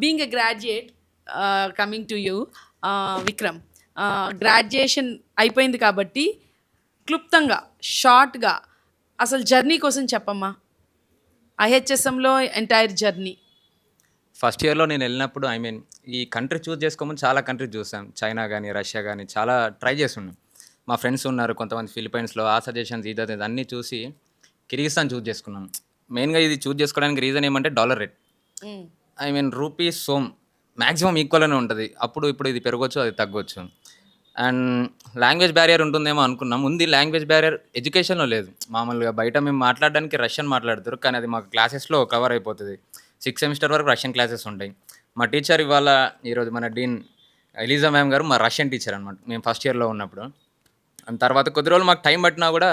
Being a graduate, coming to you, Vikram, graduation అయిపోయింది కాబట్టి క్లుప్తంగా, షార్ట్గా అసలు జర్నీ కోసం చెప్పమ్మా. ఐహెచ్ఎస్ఎంలో ఎంటైర్ జర్నీ. ఫస్ట్ ఇయర్‌లో నేనెళ్ళినప్పుడు ఈ కంట్రీ చూజ్ చేసుకోమని చాలా కంట్రీ చూసాం. చైనా గాని, రష్యా గాని చాలా ట్రై చేసున్నాం. మా ఫ్రెండ్స్ ఉన్నారు కొంతమంది ఫిలిప్పైన్స్‌లో. ఆ సజెషన్స్ ఇది అన్నీ చూసి కిర్గిస్థాన్ చూజ్ చేసుకున్నాం. మెయిన్‌గా ఇది చూజ్ చేసుకోవడానికి రీజన్ ఏమంటే dollar rate. Rupee some maximum ఈక్వల్‌గానే ఉంటది. అప్పుడు ఇప్పుడు ఇది పెరగొచ్చు, అది తగ్గొచ్చు. అండ్ లాంగ్వేజ్ బ్యారియర్ ఉంటుందేమో అనుకున్నాం. ఉంది లాంగ్వేజ్ బ్యారియర్ ఎడ్యుకేషన్‌లో లేదు. మామూలుగా బయట మేము మాట్లాడడానికి రష్యన్ మాట్లాడతారు. కానీ అది మాకు క్లాసెస్‌లో కవర్ అయిపోతది. 6 సెమిస్టర్ వరకు రష్యన్ క్లాసెస్ ఉంటాయి. మా టీచర్ ఈరోజు మన డీన్ ఎలిజా మ్యామ్ గారు మా రష్యన్ టీచర్ అనమాట. మేము ఫస్ట్ ఇయర్‌లో ఉన్నప్పుడు. అండ్ తర్వాత కొద్ది రోజులు మాకు టైం పట్టినా కూడా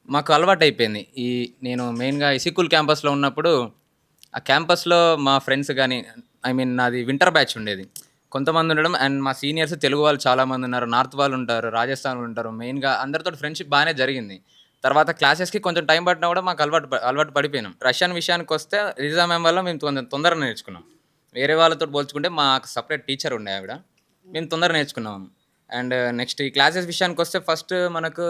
మాకు అలవాటయిపోయింది. నేను మెయిన్‌గా ఇసికుల్ క్యాంపస్‌లో ఉన్నప్పుడు, ఆ క్యాంపస్‌లో మా ఫ్రెండ్స్ గానీ, నాది వింటర్ బ్యాచ్ ఉండేది. కొంతమంది ఉండడం అండ్ మా సీనియర్స్ తెలుగు వాళ్ళు చాలామంది ఉన్నారు. నార్త్ వాళ్ళు ఉంటారు, రాజస్థాన్ వాళ్ళు ఉంటారు. మెయిన్‌గా అందరితోటి ఫ్రెండ్‌షిప్ బానే జరిగింది. తర్వాత క్లాసెస్‌కి కొంచెం టైం పట్టినా కూడా మాకు అలవాటు పడిపోయినాం. రష్యన్ విషయానికొస్తే రిజా మ్యామ్ వల్ల మేము తొందరగా నేర్చుకున్నాం. వేరే వాళ్ళతోటి పోల్చుకుంటే మాకు సెపరేట్ టీచర్ ఉండే ఆవిడ. మేము తొందరగా నేర్చుకున్నాం. అండ్ నెక్స్ట్ ఈ క్లాసెస్ విషయానికొస్తే ఫస్ట్ మనకు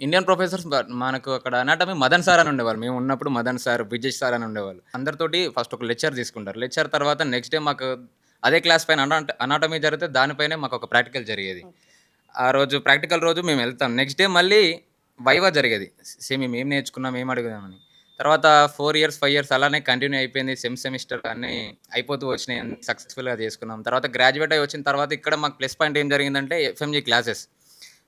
ఇండియన్ ప్రొఫెసర్స్ మనకు అక్కడ అనాటమీ మదన్ సార్ అని ఉండేవాళ్ళు. మేము ఉన్నప్పుడు మదన్ సార్, విజయ్ సార్ అని ఉండేవాళ్ళు. అందరితోటి ఫస్ట్ ఒక లెక్చర్ తీసుకుంటారు. లెక్చర్ తర్వాత నెక్స్ట్ డే మాకు అదే క్లాస్ పైన అనాటమీ జరిగితే దానిపైనే మాకు ఒక ప్రాక్టికల్ జరిగేది. ఆ రోజు ప్రాక్టికల్ రోజు మేము వెళ్తాం. నెక్స్ట్ డే మళ్ళీ వైవా జరిగేది. సేమ్ మేము ఏం నేర్చుకున్నాం, ఏం అడుగుదామని. తర్వాత 4 ఇయర్స్, 5 ఇయర్స్ అలానే కంటిన్యూ అయిపోయింది. సెమిస్టర్ అన్నీ అయిపోతూ వచ్చినాయి. అన్నీ సక్సెస్‌ఫుల్‌గా చేసుకున్నాం. తర్వాత గ్రాడ్యుయేట్ అయ్యి వచ్చిన తర్వాత ఇక్కడ మాకు ప్లస్ పాయింట్ ఏం జరిగిందంటే ఎఫ్ఎంజీ క్లాసెస్.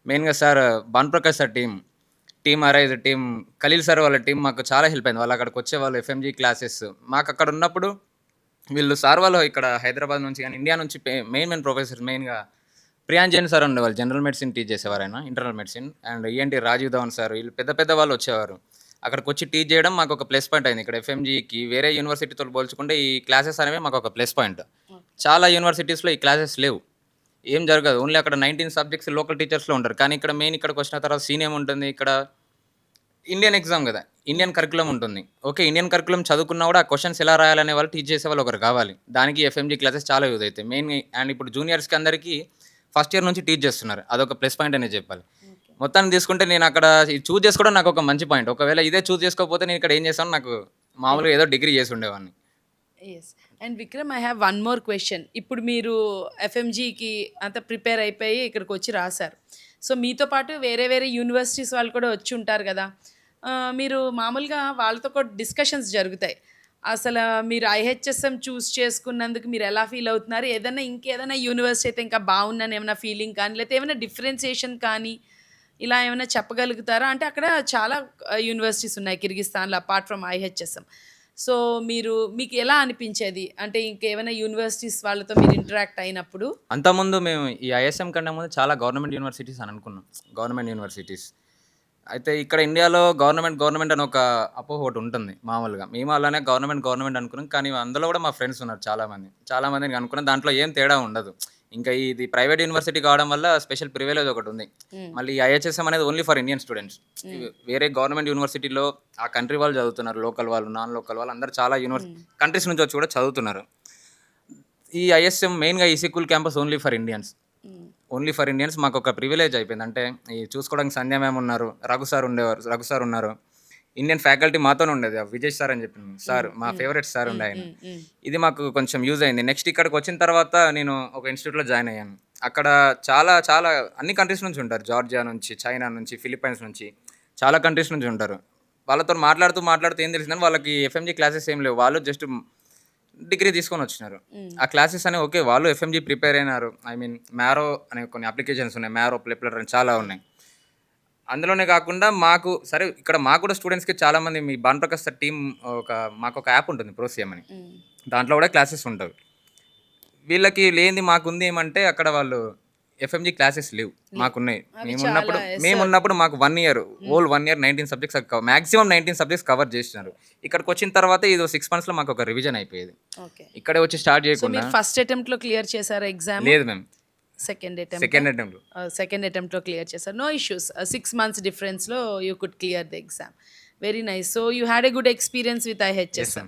మెయిన్‌గా sir Bhanuprakash sir team Khaleel sir వాళ్ళ టీమ్ మాకు చాలా హెల్ప్ అయింది. వాళ్ళు అక్కడికి వచ్చేవాళ్ళు ఎఫ్ఎంజీ క్లాసెస్. మాకు అక్కడ ఉన్నప్పుడు వీళ్ళు సార్ వాళ్ళు ఇక్కడ హైదరాబాద్ నుంచి కానీ ఇండియా నుంచి మెయిన్ ప్రొఫెసర్స్ మెయిన్‌గా ప్రియాన్ జైన్ సార్ ఉండేవాళ్ళు. జనరల్ మెడిసిన్ టీచ్ చేసేవారు ఆయన. Internal medicine and ENT Rajeev Dhawan sir వీళ్ళు పెద్ద పెద్ద వాళ్ళు వచ్చేవారు. అక్కడికి వచ్చి టీచ్ చేయడం మాకు ఒక ప్లస్ పాయింట్ అయింది. ఇక్కడ ఎఫ్ఎంజీకి వేరే యూనివర్సిటీతో పోల్చుకుంటే ఈ క్లాసెస్ అనేవి మాకు ఒక ప్లస్ పాయింట్. చాలా యూనివర్సిటీస్‌లో ఈ క్లాసెస్ లేవు. ఏం జరగదు. ఓన్లీ అక్కడ 19 సబ్జెక్ట్స్ లోకల్ టీచర్స్‌లో ఉంటారు. కానీ ఇక్కడ మెయిన్ ఇక్కడికి వచ్చిన తర్వాత సీన్ ఏముంటుంది ఇక్కడ ఇండియన్ ఎగ్జామ్ కదా! ఇండియన్ కరిక్యులమ్ ఉంటుంది. ఓకే. ఇండియన్ కరిక్యులమ్ చదువుకున్నా కూడా ఆ క్వెషన్స్ ఎలా రాయాలనే వాళ్ళు టీచ్ చేసేవాళ్ళు ఒకరు కావాలి. దానికి ఎఫ్ఎంజీ క్లాసెస్ చాలా యూజ్ అవుతాయి. మెయిన్ అండ్ ఇప్పుడు జూనియర్స్‌కి అందరికీ ఫస్ట్ ఇయర్ నుంచి టీచ్ చేస్తున్నారు. అదొక ప్లస్ పాయింట్ అనే చెప్పాలి. మొత్తాన్ని తీసుకుంటే నేను అక్కడ చూజ్ చేసుకోవడం నాకు ఒక మంచి పాయింట్. ఒకవేళ ఇదే చూజ్ చేసుకోకపోతే నేను ఇక్కడ ఏం చేశాను నాకు మామూలుగా ఏదో డిగ్రీ చేసి ఉండేవాడిని. Yes. And Vikram, I have one more question. ఇప్పుడు మీరు ఎఫ్ఎంజీకి అంతా ప్రిపేర్ అయిపోయి ఇక్కడికి వచ్చి రాశారు. సో మీతో పాటు వేరే వేరే యూనివర్సిటీస్ వాళ్ళు కూడా వచ్చి ఉంటారు కదా. మీరు మామూలుగా వాళ్ళతో కూడా డిస్కషన్స్ జరుగుతాయి. అసలు మీరు ఐహెచ్ఎస్ఎం చూస్ చేసుకున్నందుకు మీరు ఎలా ఫీల్ అవుతున్నారు? ఏదైనా ఇంకేదైనా యూనివర్సిటీ అయితే ఇంకా బాగుందని ఏమైనా ఫీలింగ్ కానీ, లేకపోతే ఏమైనా డిఫరెన్సియేషన్ కానీ ఇలా ఏమైనా చెప్పగలుగుతారా? అంటే అక్కడ చాలా యూనివర్సిటీస్ ఉన్నాయి కిర్గిస్థాన్‌లో అపార్ట్ ఫ్రమ్ ఐహెచ్ఎస్ఎం. సో మీకు ఎలా అనిపించేది? అంటే ఇంకేమైనా యూనివర్సిటీస్ వాళ్ళతో మీరు ఇంటరాక్ట్ అయినప్పుడు? అంతకుముందు మేము ఈ ఐఎస్ఎం కన్నా ముందు చాలా గవర్నమెంట్ యూనివర్సిటీస్ అని అనుకున్నాం. Government universities. అయితే ఇక్కడ ఇండియాలో గవర్నమెంట్ అని ఒక అపోహ ఒకటి ఉంటుంది మామూలుగా. మేము అలానే గవర్నమెంట్ అనుకున్నాం. కానీ అందులో కూడా మా ఫ్రెండ్స్ ఉన్నారు చాలామంది. చాలామందిని అనుకున్నాం. దాంట్లో ఏం తేడా ఉండదు. ఇంకా ఇది ప్రైవేట్ యూనివర్సిటీ కావడం వల్ల స్పెషల్ ప్రివిలేజ్ ఒకటి ఉంది. మళ్ళీ ఐహెచ్ఎస్ఎం అనేది ఓన్లీ ఫర్ ఇండియన్ స్టూడెంట్స్. వేరే గవర్నమెంట్ యూనివర్సిటీలో ఆ కంట్రీ వాళ్ళు చదువుతున్నారు. లోకల్ వాళ్ళు, నాన్ లోకల్ వాళ్ళు అందరూ చాలా కంట్రీస్ నుంచి వచ్చి కూడా చదువుతున్నారు. ఈ ఐఎస్ఎం మెయిన్‌గా ఈ సిక్కుల్ campus only for Indians. Only for Indians మాకు ఒక ప్రివిలేజ్ అయిపోయింది. అంటే ఈ చూసుకోవడానికి సంధ్య మ్యామ్ ఉన్నారు, రఘు సార్ ఉన్నారు. ఇండియన్ ఫ్యాకల్టీ మాతోనే ఉండేది. విజయ్ సార్ అని చెప్పిన సార్ మా ఫేవరెట్ సార్ ఉండే ఆయన. ఇది మాకు కొంచెం యూజ్ అయింది. నెక్స్ట్ ఇక్కడికి వచ్చిన తర్వాత నేను ఒక ఇన్స్టిట్యూట్లో జాయిన్ అయ్యాను. అక్కడ చాలా చాలా అన్ని కంట్రీస్ నుంచి ఉంటారు. జార్జియా నుంచి, చైనా నుంచి, ఫిలిప్పైన్స్ నుంచి చాలా కంట్రీస్ నుంచి ఉంటారు. వాళ్ళతో మాట్లాడుతూ ఏం తెలిసిందని వాళ్ళకి ఎఫ్ఎంజీ క్లాసెస్ ఏం లేవు. వాళ్ళు జస్ట్ డిగ్రీ తీసుకొని వచ్చినారు. ఆ క్లాసెస్ అనేవి ఓకే. వాళ్ళు ఎఫ్ఎంజీ ప్రిపేర్ అయినారు. మ్యారో అనే కొన్ని అప్లికేషన్స్ ఉన్నాయి. మ్యారో, ప్లెప్లర్ అని చాలా ఉన్నాయి. అందులోనే కాకుండా మాకు సరే ఇక్కడ మాకు కూడా స్టూడెంట్స్‌కి చాలామంది మీ భానుప్రకాష్ సార్ మాకొక యాప్ ఉంటుంది ప్రోసియం అని. దాంట్లో కూడా క్లాసెస్ ఉంటాయి. వీళ్ళకి లేనిది మాకుంది ఏమంటే అక్కడ వాళ్ళు ఎఫ్ఎంజీ క్లాసెస్ లేవు. మాకున్నాయి. మేమున్నప్పుడు మాకు 1 year 19 subjects maximum 19 subjects cover చేసినారు. ఇక్కడికి వచ్చిన తర్వాత ఇదో 6 మంత్స్‌లో మాకు ఒక రివిజన్ అయిపోయేది. ఇక్కడే వచ్చి స్టార్ట్ చేయకుండా ఫస్ట్ అటెంప్ట్‌లో క్లియర్ చేశారా ఎగ్జామ్? లేదు మ్యామ్. సెకండ్ అటెంప్ట్‌లో క్లియర్ చేశారు. No issues. 6 మంత్స్ డిఫరెన్స్‌లో you could clear the exam. Very nice. So you had a good experience with ఐహెచ్ఎస్ఎం.